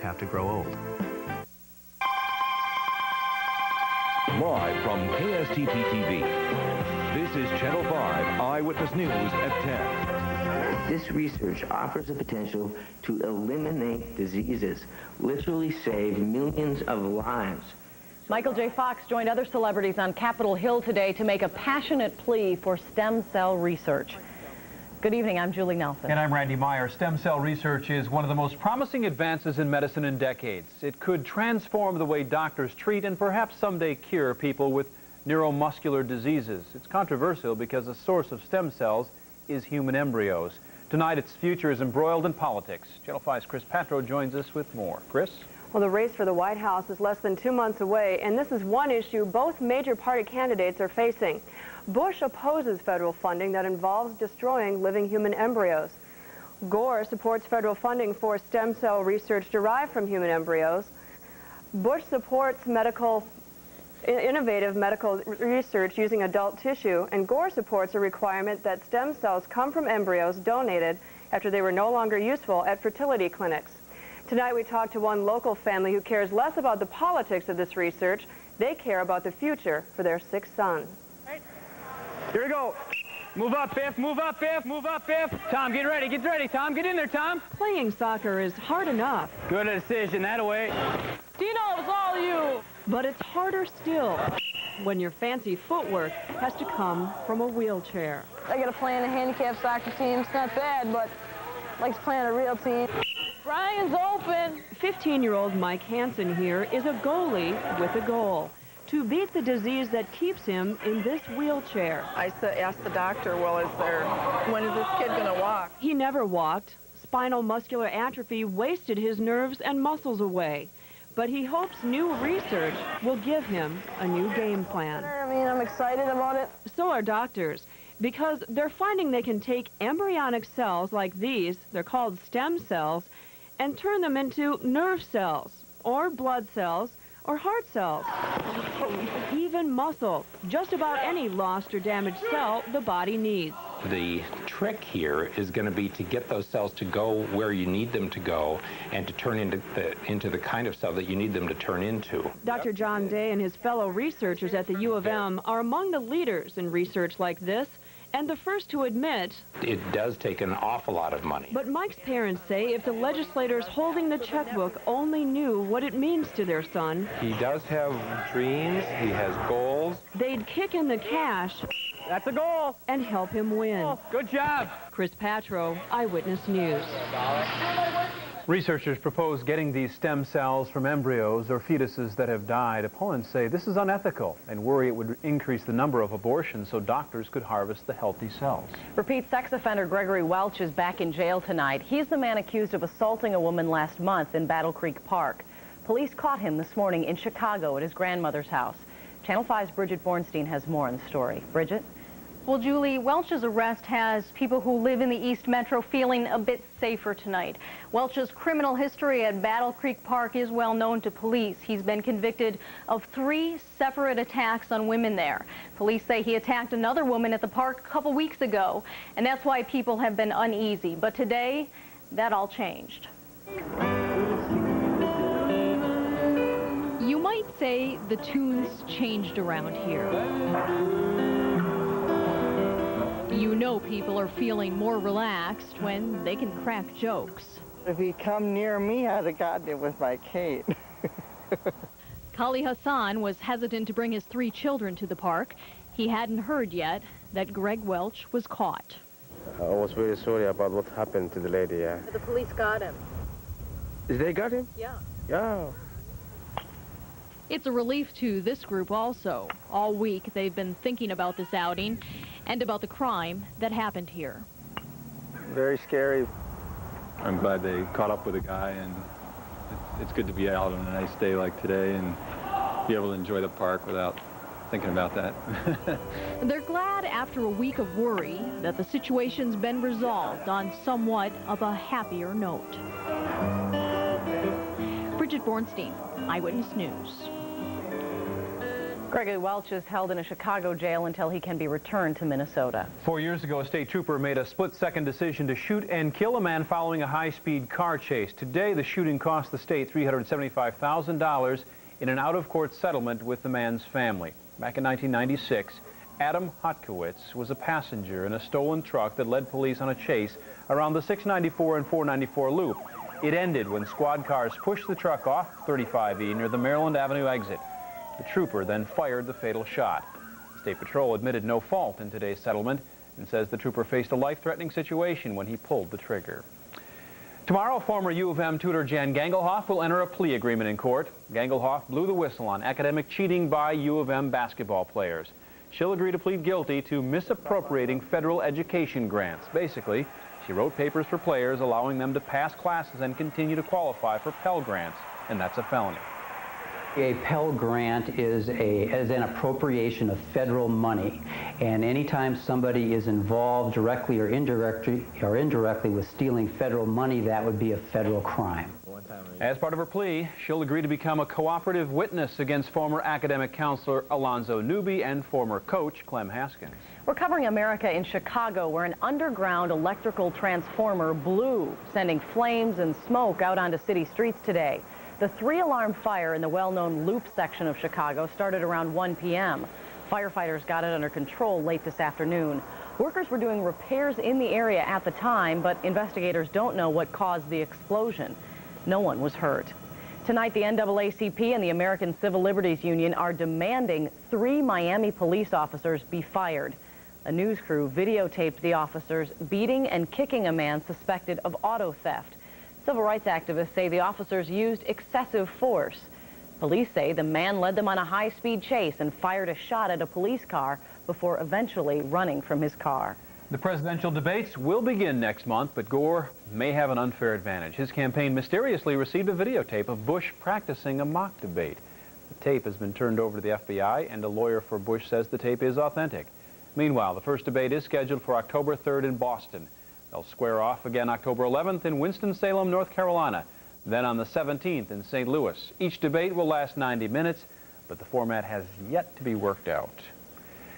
have to grow old. Live from KSTP TV, this is Channel 5 Eyewitness News at 10. This research offers the potential to eliminate diseases, literally save millions of lives. Michael J. Fox joined other celebrities on Capitol Hill today to make a passionate plea for stem cell research. Good evening, I'm Julie Nelson. And I'm Randy Meyer. Stem cell research is one of the most promising advances in medicine in decades. It could transform the way doctors treat and perhaps someday cure people with neuromuscular diseases. It's controversial because the source of stem cells is human embryos. Tonight, its future is embroiled in politics. Channel 5's Chris Patro joins us with more. Chris? Well, the race for the White House is less than 2 months away, and this is one issue both major party candidates are facing. Bush opposes federal funding that involves destroying living human embryos. Gore supports federal funding for stem cell research derived from human embryos. Bush supports innovative medical research using adult tissue, and Gore supports a requirement that stem cells come from embryos donated after they were no longer useful at fertility clinics. Tonight we talked to one local family who cares less about the politics of this research. They care about the future for their 6 sons. Here we go. Move up, Biff. Move up, Biff. Move up, Biff. Tom, get ready. Get ready, Tom. Get in there, Tom. Playing soccer is hard enough. Good decision. That away. Dino, it's all you. But it's harder still when your fancy footwork has to come from a wheelchair. I got to play in a handicapped soccer team. It's not bad, but I like to play on a real team. Brian's open. 15-year-old Mike Hansen here is a goalie with a goal: to beat the disease that keeps him in this wheelchair. I asked the doctor, well, when is this kid going to walk? He never walked. Spinal muscular atrophy wasted his nerves and muscles away. But he hopes new research will give him a new game plan. I mean, I'm excited about it. So are doctors, because they're finding they can take embryonic cells like these, they're called stem cells, and turn them into nerve cells, or blood cells, or heart cells, even muscle, just about any lost or damaged cell the body needs. The trick here is going to be to get those cells to go where you need them to go and to turn into the kind of cell that you need them to turn into. Dr. John Day and his fellow researchers at the U of M are among the leaders in research like this, and the first to admit it does take an awful lot of money. But Mike's parents say if the legislators holding the checkbook only knew what it means to their son, he does have dreams, he has goals, they'd kick in the cash. That's a goal. And help him win. Good job. Chris Patro, Eyewitness News. Researchers propose getting these stem cells from embryos or fetuses that have died. Opponents say this is unethical and worry it would increase the number of abortions so doctors could harvest the healthy cells. Repeat sex offender Gregory Welch is back in jail tonight. He's the man accused of assaulting a woman last month in Battle Creek Park. Police caught him this morning in Chicago at his grandmother's house. Channel 5's Bridget Bornstein has more on the story. Bridget? Well, Julie, Welch's arrest has people who live in the East Metro feeling a bit safer tonight. Welch's criminal history at Battle Creek Park is well known to police. He's been convicted of 3 separate attacks on women there. Police say he attacked another woman at the park a couple weeks ago, and that's why people have been uneasy. But today, that all changed. You might say the tunes changed around here. You know people are feeling more relaxed when they can crack jokes. If he come near me, I'd have gotten it with my cane. Kali Hassan was hesitant to bring his 3 children to the park. He hadn't heard yet that Greg Welch was caught. I was very sorry about what happened to the lady, yeah. The police got him. They got him? Yeah. Yeah. It's a relief to this group also. All week they've been thinking about this outing and about the crime that happened here. Very scary. I'm glad they caught up with the guy, and it's good to be out on a nice day like today and be able to enjoy the park without thinking about that. They're glad after a week of worry that the situation's been resolved on somewhat of a happier note. Bridget Bornstein, Eyewitness News. Gregory Welch is held in a Chicago jail until he can be returned to Minnesota. 4 years ago, a state trooper made a split-second decision to shoot and kill a man following a high-speed car chase. Today, the shooting cost the state $375,000 in an out-of-court settlement with the man's family. Back in 1996, Adam Hotkowitz was a passenger in a stolen truck that led police on a chase around the 694 and 494 loop. It ended when squad cars pushed the truck off 35E near the Maryland Avenue exit. The trooper then fired the fatal shot. State Patrol admitted no fault in today's settlement and says the trooper faced a life-threatening situation when he pulled the trigger. Tomorrow, former U of M tutor Jan Gangelhoff will enter a plea agreement in court. Gangelhoff blew the whistle on academic cheating by U of M basketball players. She'll agree to plead guilty to misappropriating federal education grants. Basically, she wrote papers for players allowing them to pass classes and continue to qualify for Pell Grants, and that's a felony. A Pell Grant is an appropriation of federal money, and anytime somebody is involved directly or indirectly with stealing federal money, that would be a federal crime. As part of her plea, she'll agree to become a cooperative witness against former academic counselor Alonzo Newby and former coach Clem Haskins. We're covering America in Chicago, where an underground electrical transformer blew, sending flames and smoke out onto city streets today. The 3-alarm fire in the well-known Loop section of Chicago started around 1 p.m. Firefighters got it under control late this afternoon. Workers were doing repairs in the area at the time, but investigators don't know what caused the explosion. No one was hurt. Tonight, the NAACP and the American Civil Liberties Union are demanding 3 Miami police officers be fired. A news crew videotaped the officers beating and kicking a man suspected of auto theft. Civil rights activists say the officers used excessive force. Police say the man led them on a high-speed chase and fired a shot at a police car before eventually running from his car. The presidential debates will begin next month, but Gore may have an unfair advantage. His campaign mysteriously received a videotape of Bush practicing a mock debate. The tape has been turned over to the FBI, and a lawyer for Bush says the tape is authentic. Meanwhile, the first debate is scheduled for October 3rd in Boston. They'll square off again October 11th in Winston-Salem, North Carolina, then on the 17th in St. Louis. Each debate will last 90 minutes, but the format has yet to be worked out.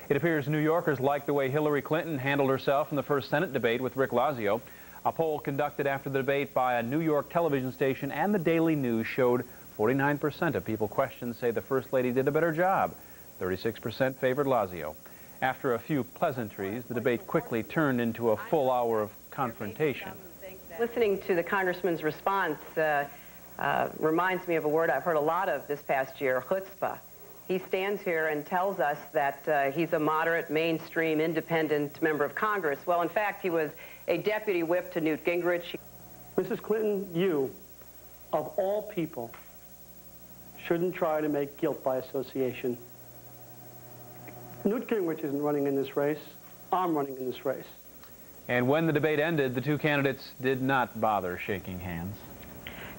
It appears New Yorkers like the way Hillary Clinton handled herself in the first Senate debate with Rick Lazio. A poll conducted after the debate by a New York television station and the Daily News showed 49% of people questioned say the First Lady did a better job. 36% favored Lazio. After a few pleasantries, the debate quickly turned into a full hour of confrontation. Listening to the Congressman's response reminds me of a word I've heard a lot of this past year, chutzpah. He stands here and tells us that he's a moderate, mainstream, independent member of Congress. Well, in fact, he was a deputy whip to Newt Gingrich. Mrs. Clinton, you, of all people, shouldn't try to make guilt by association. Newt Gingrich isn't running in this race. I'm running in this race. And when the debate ended, the two candidates did not bother shaking hands.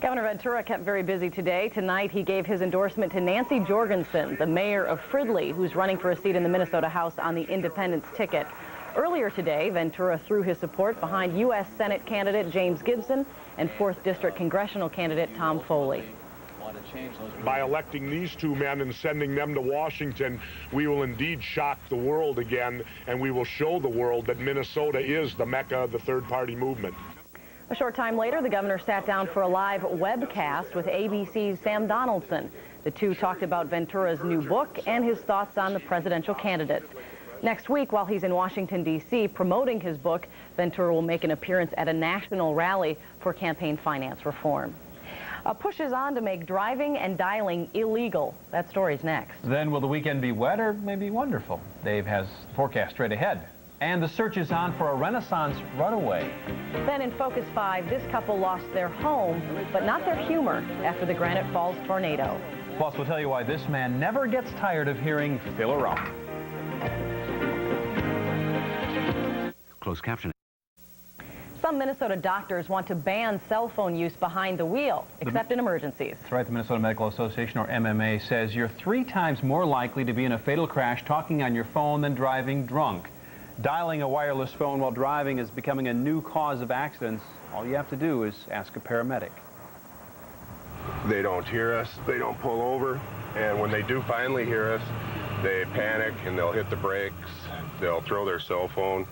Governor Ventura kept very busy today. Tonight, he gave his endorsement to Nancy Jorgensen, the mayor of Fridley, who's running for a seat in the Minnesota House on the independence ticket. Earlier today, Ventura threw his support behind U.S. Senate candidate James Gibson and 4th District congressional candidate Tom Foley. By electing these two men and sending them to Washington, we will indeed shock the world again, and we will show the world that Minnesota is the mecca of the third-party movement. A short time later, the governor sat down for a live webcast with ABC's Sam Donaldson. The two talked about Ventura's new book and his thoughts on the presidential candidates. Next week, while he's in Washington, D.C. promoting his book, Ventura will make an appearance at a national rally for campaign finance reform. A push is on to make driving and dialing illegal. That story's next. Then will the weekend be wet or maybe wonderful? Dave has the forecast straight ahead. And the search is on for a Renaissance runaway. Then in Focus 5, this couple lost their home, but not their humor after the Granite Falls tornado. Plus, we'll tell you why this man never gets tired of hearing Phil around. Closed captioning. Some Minnesota doctors want to ban cell phone use behind the wheel, except in emergencies. That's right. The Minnesota Medical Association, or MMA, says you're 3 times more likely to be in a fatal crash talking on your phone than driving drunk. Dialing a wireless phone while driving is becoming a new cause of accidents. All you have to do is ask a paramedic. They don't hear us, they don't pull over, and when they do finally hear us, They panic and they'll hit the brakes, they'll throw their cell phone,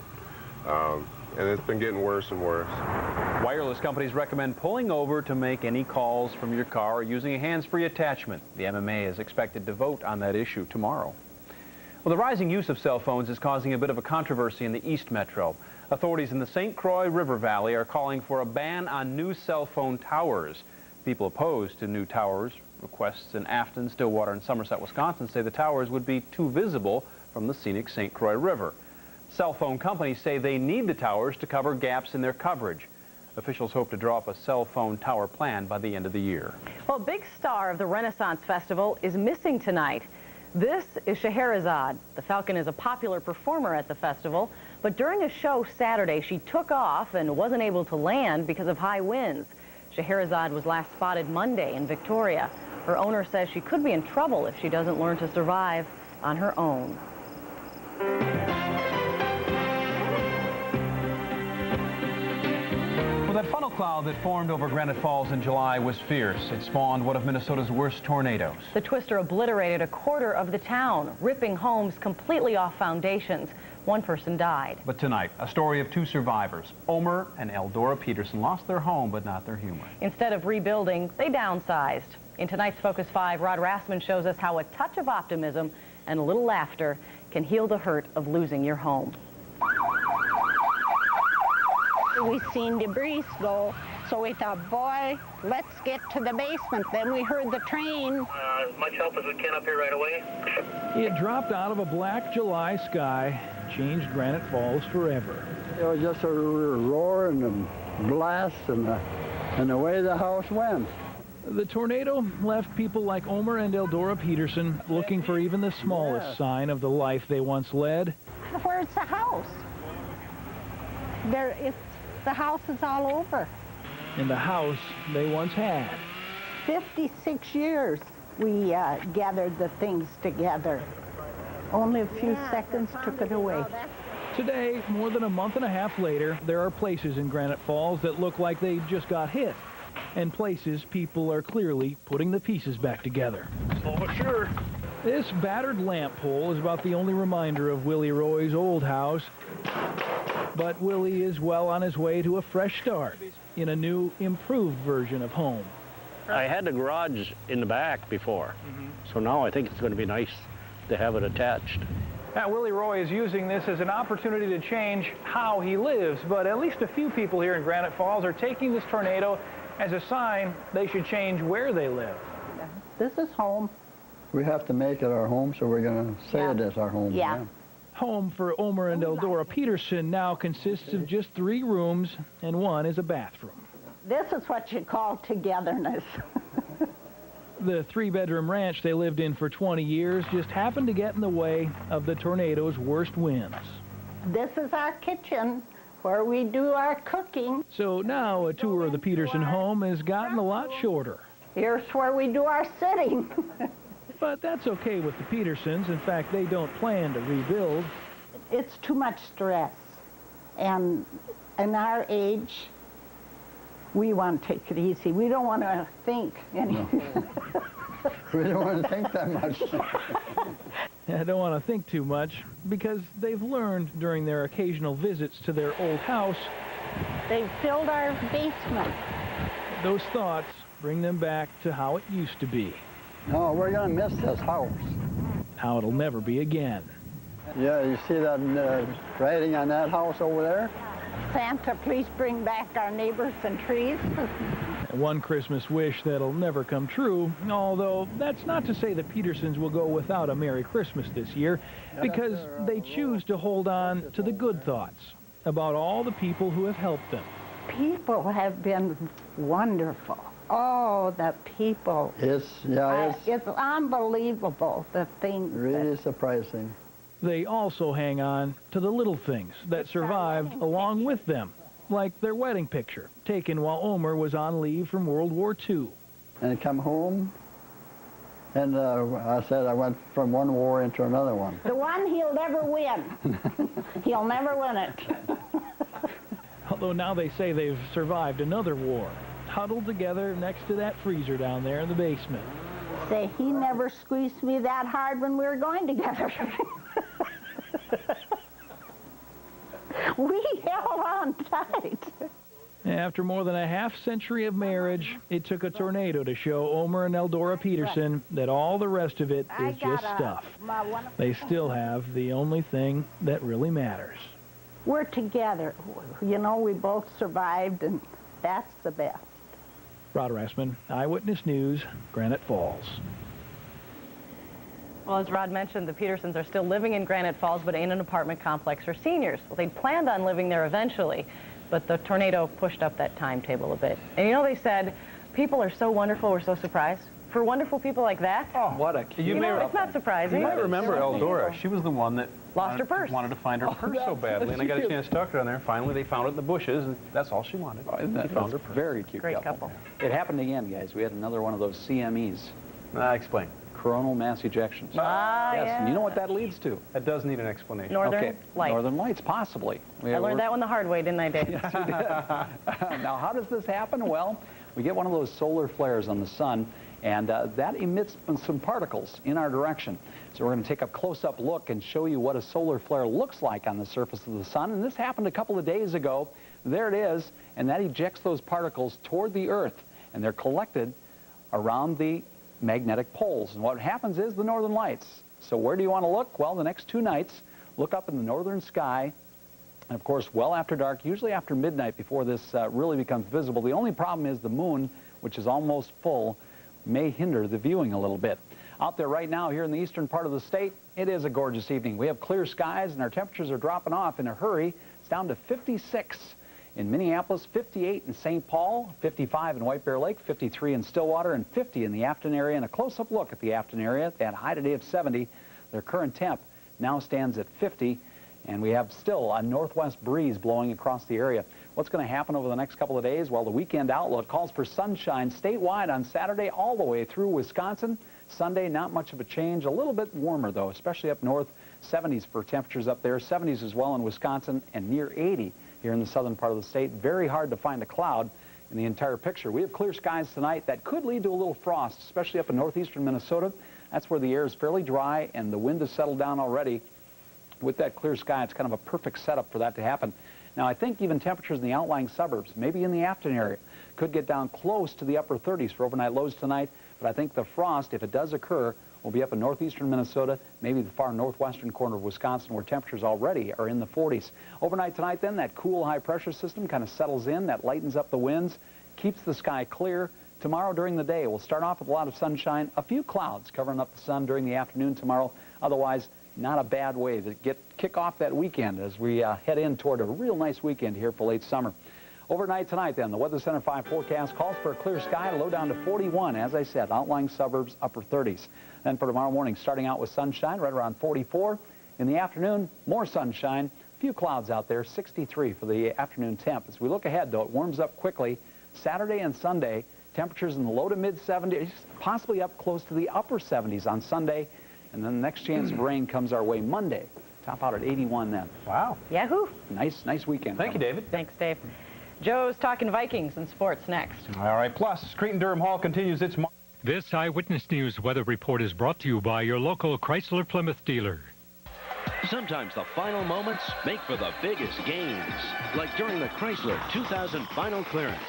and it's been getting worse and worse. Wireless companies recommend pulling over to make any calls from your car or using a hands-free attachment. The MMA is expected to vote on that issue tomorrow. Well, the rising use of cell phones is causing a bit of a controversy in the East Metro. Authorities in the St. Croix River Valley are calling for a ban on new cell phone towers. People opposed to new towers requests in Afton, Stillwater, and Somerset, Wisconsin say the towers would be too visible from the scenic St. Croix River. Cell phone companies say they need the towers to cover gaps in their coverage. Officials hope to draw up a cell phone tower plan by the end of the year. Well, a big star of the Renaissance Festival is missing tonight. This is Scheherazade. The Falcon is a popular performer at the festival, but during a show Saturday, she took off and wasn't able to land because of high winds. Scheherazade was last spotted Monday in Victoria. Her owner says she could be in trouble if she doesn't learn to survive on her own. Well, that funnel cloud that formed over Granite Falls in July was fierce. It spawned one of Minnesota's worst tornadoes. The twister obliterated a quarter of the town, ripping homes completely off foundations. One person died. But tonight, a story of two survivors. Omer and Eldora Peterson lost their home, but not their humor. Instead of rebuilding, they downsized. In tonight's Focus 5, Rod Rassman shows us how a touch of optimism and a little laughter can heal the hurt of losing your home. We seen debris go, so we thought, boy, let's get to the basement. Then we heard the train. As much help as we can up here right away. It dropped out of a black July sky, changed Granite Falls forever. It was just a roar and a blast and the way the house went. The tornado left people like Omer and Eldora Peterson looking for even the smallest sign of the life they once led. Where's the house? The house is all over. And the house they once had. 56 years we gathered the things together. Only a few seconds took it away. Today, more than a month and a half later, there are places in Granite Falls that look like they just got hit. And places people are clearly putting the pieces back together. Slow but sure. This battered lamp pole is about the only reminder of Willie Roy's old house. But Willie is well on his way to a fresh start in a new, improved version of home. I had the garage in the back before, so now I think it's going to be nice to have it attached. Now, Willie Roy is using this as an opportunity to change how he lives, but at least a few people here in Granite Falls are taking this tornado as a sign they should change where they live. This is home. We have to make it our home, so we're going to say it is our home. Yeah. Home for Omer and Eldora Peterson now consists of just 3 rooms, and one is a bathroom. This is what you call togetherness. The 3-bedroom ranch they lived in for 20 years just happened to get in the way of the tornado's worst winds. This is our kitchen where we do our cooking. So now a tour of the Peterson home has gotten a lot shorter. Here's where we do our sitting. But that's okay with the Petersons. In fact, they don't plan to rebuild. It's too much stress. And in our age, we want to take it easy. We don't want to think. No. We don't want to think that much. I don't want to think too much because they've learned during their occasional visits to their old house. They've filled our basement. Those thoughts bring them back to how it used to be. No, we're going to miss this house. How it'll never be again. Yeah, you see that writing on that house over there? Santa, please bring back our neighbors and trees. One Christmas wish that'll never come true, although that's not to say the Petersons will go without a Merry Christmas this year, because they choose to hold on to the good thoughts about all the people who have helped them. People have been wonderful. Oh, the people. It's unbelievable, the things. Really surprising. They also hang on to the little things that survived along with them, like their wedding picture, taken while Omer was on leave from World War II. And come home, and I said I went from one war into another one. The one he'll never win. He'll never win it. Although now they say they've survived another war, huddled together next to that freezer down there in the basement. Say, he never squeezed me that hard when we were going together. We held on tight. After more than a half-century of marriage, it took a tornado to show Omer and Eldora Peterson that all the rest of it is just stuff. They still have the only thing that really matters. We're together. You know, we both survived, and that's the best. Rod Rassman, Eyewitness News, Granite Falls. Well, as Rod mentioned, the Petersons are still living in Granite Falls, but in an apartment complex for seniors. Well, they planned on living there eventually, but the tornado pushed up that timetable a bit. And you know, they said, people are so wonderful, we're so surprised. For wonderful people like that, what a cute. you know, it's not surprising. You might remember Eldora. She was the one that lost her purse. Wanted to find her purse so badly, and I got a chance to talk to her on there. Finally, they found it in the bushes, and that's all she wanted. Oh, isn't that found her purse. Very cute Great couple. It happened again, guys. We had another one of those CMEs. Explain. Coronal mass ejections. Yes, yeah. And you know what that leads to? That does need an explanation. Northern Lights. Northern Lights, possibly. I learned that one the hard way, didn't I, Dave? Yes, you did. Now, how does this happen? Well, we get one of those solar flares on the sun, and that emits some particles in our direction. So we're going to take a close-up look and show you what a solar flare looks like on the surface of the sun. And this happened a couple of days ago. There it is, and that ejects those particles toward the Earth, and they're collected around the magnetic poles. And what happens is the northern lights. So where do you want to look? Well, the next 2 nights, look up in the northern sky. And of course, well after dark, usually after midnight before this really becomes visible. The only problem is the moon, which is almost full, may hinder the viewing a little bit. Out there right now, here in the eastern part of the state, it is a gorgeous evening. We have clear skies, and our temperatures are dropping off in a hurry. It's down to 56 in Minneapolis, 58 in St. Paul, 55 in White Bear Lake, 53 in Stillwater, and 50 in the Afton area. And a close-up look at the Afton area. They had a high today of 70. Their current temp now stands at 50, and we have still a northwest breeze blowing across the area. What's going to happen over the next couple of days? Well, the weekend outlook calls for sunshine statewide on Saturday all the way through Wisconsin. Sunday, not much of a change. A little bit warmer, though, especially up north. 70s for temperatures up there. 70s as well in Wisconsin, and near 80 here in the southern part of the state. Very hard to find a cloud in the entire picture. We have clear skies tonight. That could lead to a little frost, especially up in northeastern Minnesota. That's where the air is fairly dry and the wind has settled down already. With that clear sky, it's kind of a perfect setup for that to happen. Now, I think even temperatures in the outlying suburbs, maybe in the Afton area, could get down close to the upper 30s for overnight lows tonight. But I think the frost, if it does occur, will be up in northeastern Minnesota, maybe the far northwestern corner of Wisconsin, where temperatures already are in the 40s. Overnight tonight, then, that cool high-pressure system kind of settles in. That lightens up the winds, keeps the sky clear. Tomorrow during the day, we'll start off with a lot of sunshine, a few clouds covering up the sun during the afternoon tomorrow. Otherwise, not a bad way to kick off that weekend as we head in toward a real nice weekend here for late summer. Overnight tonight, then, the Weather Center 5 forecast calls for a clear sky, low down to 41. As I said, outlying suburbs, upper 30s. Then for tomorrow morning, starting out with sunshine, right around 44. In the afternoon, more sunshine. A few clouds out there, 63 for the afternoon temp. As we look ahead, though, it warms up quickly. Saturday and Sunday, temperatures in the low to mid 70s, possibly up close to the upper 70s on Sunday. And then the next chance of rain comes our way Monday. Top out at 81 then. Wow. Yahoo. Nice weekend. Thank you, David. Thanks, Dave. Joe's talking Vikings and sports next. All right, plus, Cretin-Durham Hall continues its... This Eyewitness News weather report is brought to you by your local Chrysler Plymouth dealer. Sometimes the final moments make for the biggest gains, like during the Chrysler 2000 final clearance.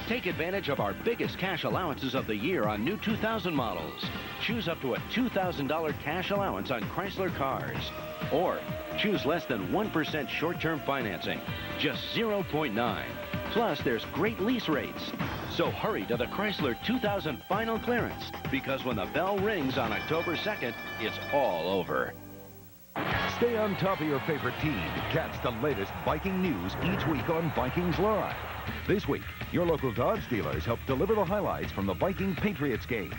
Take advantage of our biggest cash allowances of the year on new 2000 models. Choose up to a $2,000 cash allowance on Chrysler cars. Or choose less than 1% short-term financing, just 0.9. Plus, there's great lease rates. So hurry to the Chrysler 2000 final clearance, because when the bell rings on October 2nd, it's all over. Stay on top of your favorite team. Catch the latest Viking news each week on Vikings Live. This week, your local Dodge dealers help deliver the highlights from the Viking-Patriots game.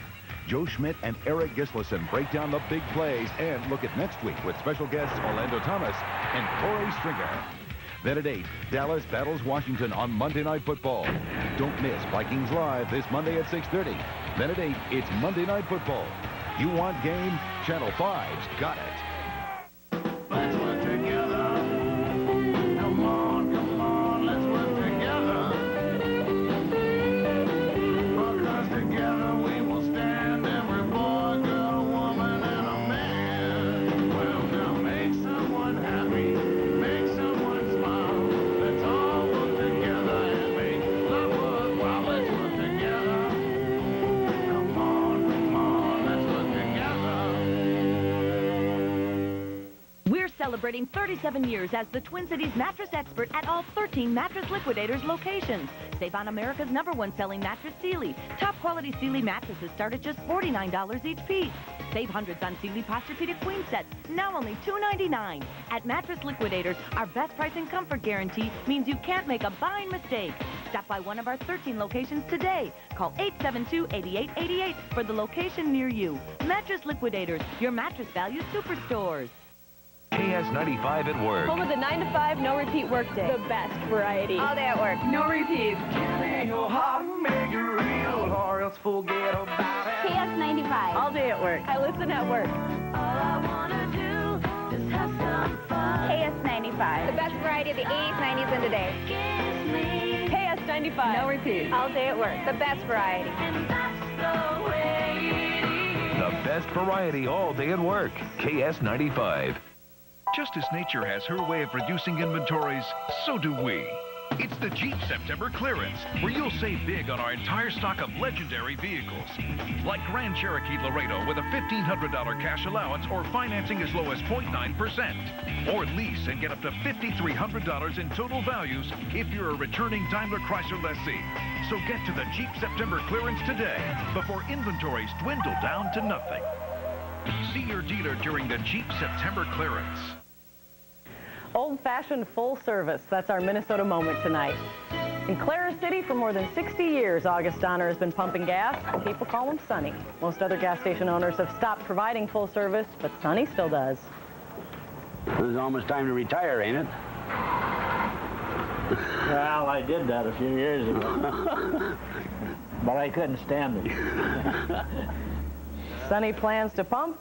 Joe Schmidt and Eric Gislason break down the big plays and look at next week with special guests Orlando Thomas and Corey Stringer. Then at 8, Dallas battles Washington on Monday Night Football. Don't miss Vikings Live this Monday at 6:30. Then at 8, it's Monday Night Football. You want game? Channel 5's got it. Let's work together. Come on, let's work together. Because together we will stand and revolt. celebrating 37 years as the Twin Cities mattress expert at all 13 Mattress Liquidators locations. Save on America's #1 selling mattress, Sealy. Top quality Sealy mattresses start at just $49 each piece. Save hundreds on Sealy Posturepedic queen sets, now only $2.99. At Mattress Liquidators, our best price and comfort guarantee means you can't make a buying mistake. Stop by one of our 13 locations today. Call 872-8888 for the location near you. Mattress Liquidators, your mattress value superstores. KS95 at work. Home of the 9 to 5, no repeat workday. The best variety. All day at work. No repeats. Your heart make it real, or else forget about it. KS95. All day at work. I listen at work. All I wanna do is have some fun. KS95. The best variety of the 80s, 90s, and today. KS95. No repeats. All day at work. The best variety. And that's the way it is. The best variety all day at work. KS95. Just as nature has her way of reducing inventories, so do we. It's the Jeep September clearance, where you'll save big on our entire stock of legendary vehicles. Like Grand Cherokee Laredo with a $1,500 cash allowance or financing as low as 0.9%. Or lease and get up to $5,300 in total values if you're a returning Daimler Chrysler lessee. So get to the Jeep September clearance today before inventories dwindle down to nothing. See your dealer during the Jeep September clearance. Old-fashioned full service. That's our Minnesota moment tonight. In Clara City, for more than 60 years, August Donner has been pumping gas. People call him Sonny. Most other gas station owners have stopped providing full service, but Sonny still does. It's almost time to retire, ain't it? Well, I did that a few years ago. But I couldn't stand it. Sonny plans to pump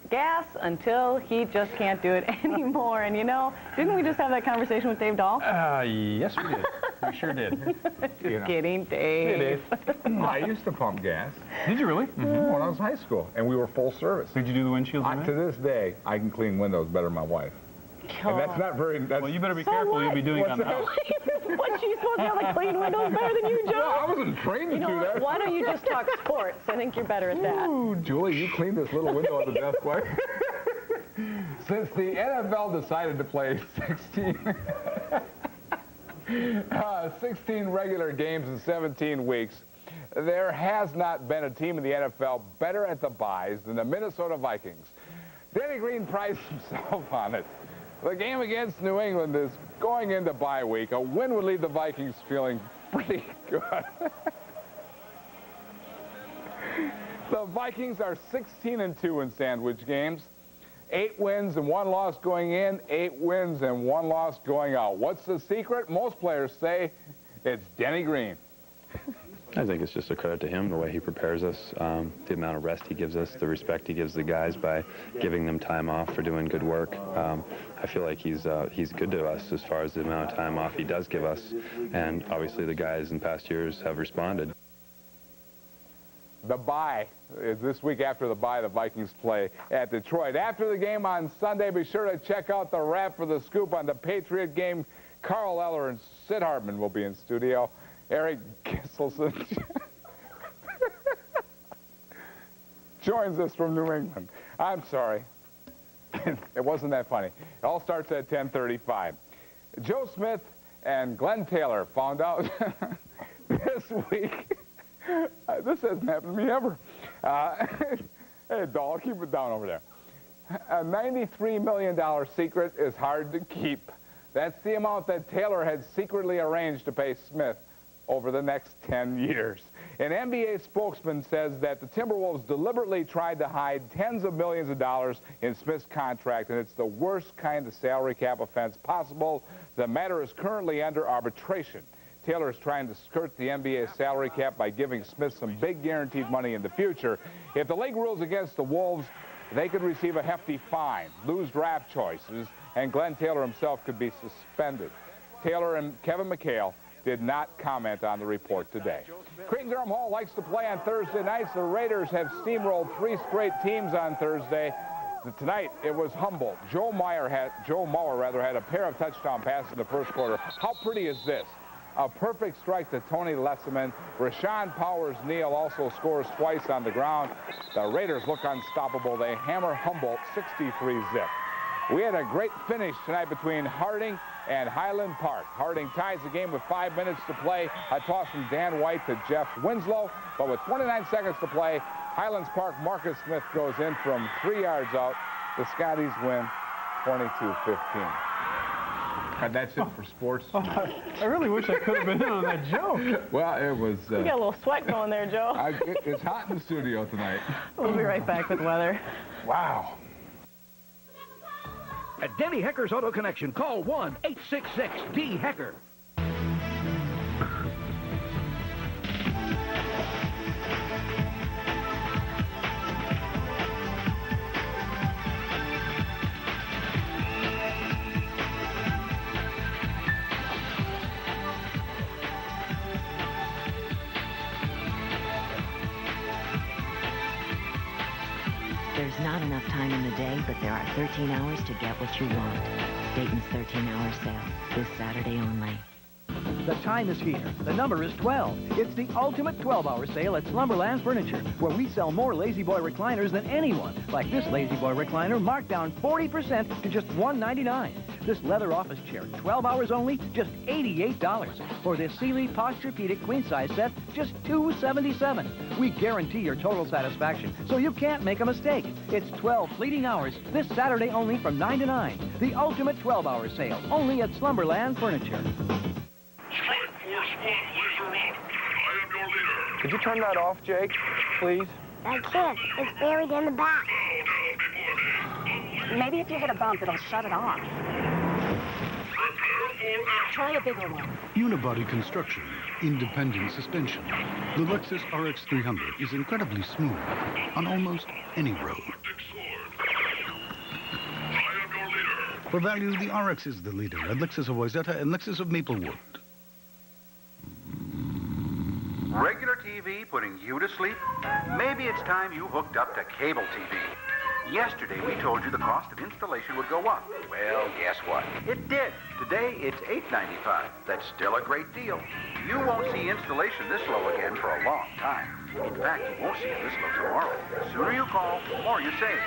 gas until he just can't do it anymore. And you know, didn't we just have that conversation with Dave Dahl? Yes, we did. We sure did. Just kidding, Dave. Hey, Dave. I used to pump gas. Did you really? When I was in high school, and we were full service. Did you do the windshields? To this day, I can clean windows better than my wife. And that's not very... Well, you better be careful. What? You'll be doing it on the house. What's she supposed to be able to clean windows better than you, Joe? No, I wasn't trained to do that. Why don't you just talk sports? I think you're better at that. Ooh, Julie, you cleaned this little window on the best way. Since the NFL decided to play 16 regular games in 17 weeks, there has not been a team in the NFL better at the buys than the Minnesota Vikings. Denny Green priced himself on it. The game against New England is going into bye week. A win would leave the Vikings feeling pretty good. The Vikings are 16-2 in sandwich games. 8 wins and 1 loss going in, 8 wins and 1 loss going out. What's the secret? Most players say it's Denny Green. I think it's just a credit to him, the way he prepares us, the amount of rest he gives us, the respect he gives the guys by giving them time off for doing good work. I feel like he's good to us as far as the amount of time off he does give us, and obviously the guys in past years have responded. The bye is this week. After the bye, the Vikings play at Detroit. After the game on Sunday, be sure to check out the wrap for the scoop on the Patriot game. Carl Eller and Sid Hartman will be in studio. Eric Gisselson joins us from New England. I'm sorry. It wasn't that funny. It all starts at 10:35. Joe Smith and Glenn Taylor found out this week. This hasn't happened to me ever. Hey, doll, keep it down over there. A $93 million secret is hard to keep. That's the amount that Taylor had secretly arranged to pay Smith over the next 10 years. An NBA spokesman says that the Timberwolves deliberately tried to hide tens of millions of dollars in Smith's contract, and it's the worst kind of salary cap offense possible. The matter is currently under arbitration. Taylor is trying to skirt the NBA salary cap by giving Smith some big guaranteed money in the future. If the league rules against the Wolves, they could receive a hefty fine, lose draft choices, and Glenn Taylor himself could be suspended. Taylor and Kevin McHale did not comment on the report today. Creighton-Durham Hall likes to play on Thursday nights. The Raiders have steamrolled 3 straight teams on Thursday. Tonight, it was Humboldt. Joe Mauer had a pair of touchdown passes in the first quarter. How pretty is this? A perfect strike to Tony Lesseman. Rashawn Powers-Neal also scores twice on the ground. The Raiders look unstoppable. They hammer Humboldt 63-zip. We had a great finish tonight between Harding and Highland Park. Harding ties the game with 5 minutes to play. A toss from Dan White to Jeff Winslow. But with 29 seconds to play, Highlands Park Marcus Smith goes in from 3 yards out. The Scotties win 22-15. And that's it for sports. I really wish I could have been in on that joke. Well, it was... you got a little sweat going there, Joe. It's hot in the studio tonight. We'll be right back with weather. Wow. At Denny Hecker's Auto Connection, call 1-866-D-HECKER. There's not enough time in the day, but there are 13 hours to get what you want. Dayton's 13-hour sale, this Saturday only. The time is here. The number is 12. It's the ultimate 12-hour sale at Slumberland Furniture, where we sell more Lazy Boy recliners than anyone. Like this Lazy Boy recliner, marked down 40% to just $199. This leather office chair, 12 hours only, just $88. For this Sealy Posturepedic queen-size set, just $277. We guarantee your total satisfaction, so you can't make a mistake. It's 12 fleeting hours, this Saturday only from 9 to 9. The ultimate 12-hour sale, only at Slumberland Furniture. Could you turn that off, Jake, please? I can't. It's buried in the back. Maybe if you hit a bump, it'll shut it off. Try a bigger one. Unibody construction, independent suspension. The Lexus RX 300 is incredibly smooth on almost any road. For value, the RX is the leader at Lexus of Wayzata and Lexus of Maplewood. Regular TV putting you to sleep? Maybe it's time you hooked up to cable TV. Yesterday, we told you the cost of installation would go up. Well, guess what? It did. Today, it's $8.95. That's still a great deal. You won't see installation this low again for a long time. In fact, you won't see it this low tomorrow. The sooner you call, the more you save.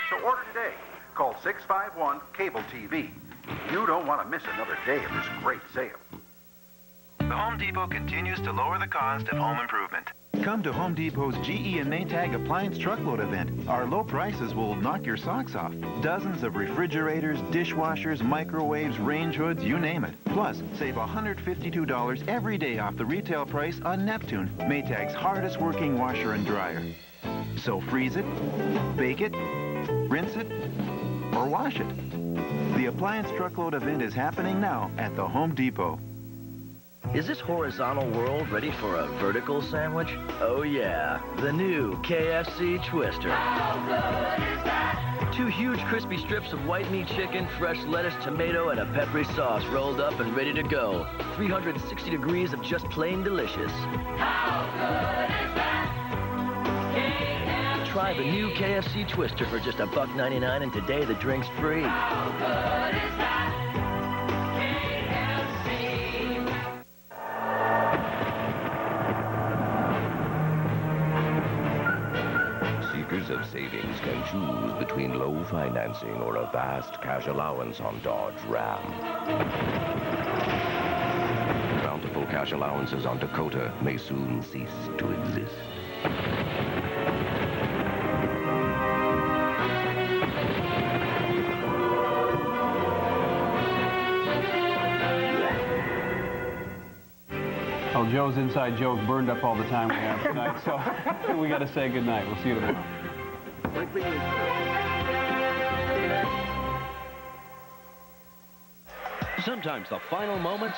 So order today. Call 651-CABLE-TV. You don't want to miss another day of this great sale. The Home Depot continues to lower the cost of home improvement. Come to Home Depot's GE and Maytag Appliance Truckload event. Our low prices will knock your socks off. Dozens of refrigerators, dishwashers, microwaves, range hoods, you name it. Plus, save $152 every day off the retail price on Neptune, Maytag's hardest working washer and dryer. So freeze it, bake it, rinse it, or wash it. The Appliance Truckload event is happening now at the Home Depot. Is this horizontal world ready for a vertical sandwich? Oh yeah, the new KFC Twister. How good is that? 2 huge crispy strips of white meat chicken, fresh lettuce, tomato, and a peppery sauce rolled up and ready to go. 360 degrees of just plain delicious. How good is that? KFC. Try the new KFC Twister for just $1.99, and today the drink's free. How good is that? Seekers of savings can choose between low financing or a vast cash allowance on Dodge Ram. Bountiful cash allowances on Dakota may soon cease to exist. Well, Joe's inside joke burned up all the time we have tonight, so we got to say goodnight. We'll see you tomorrow. Sometimes the final moments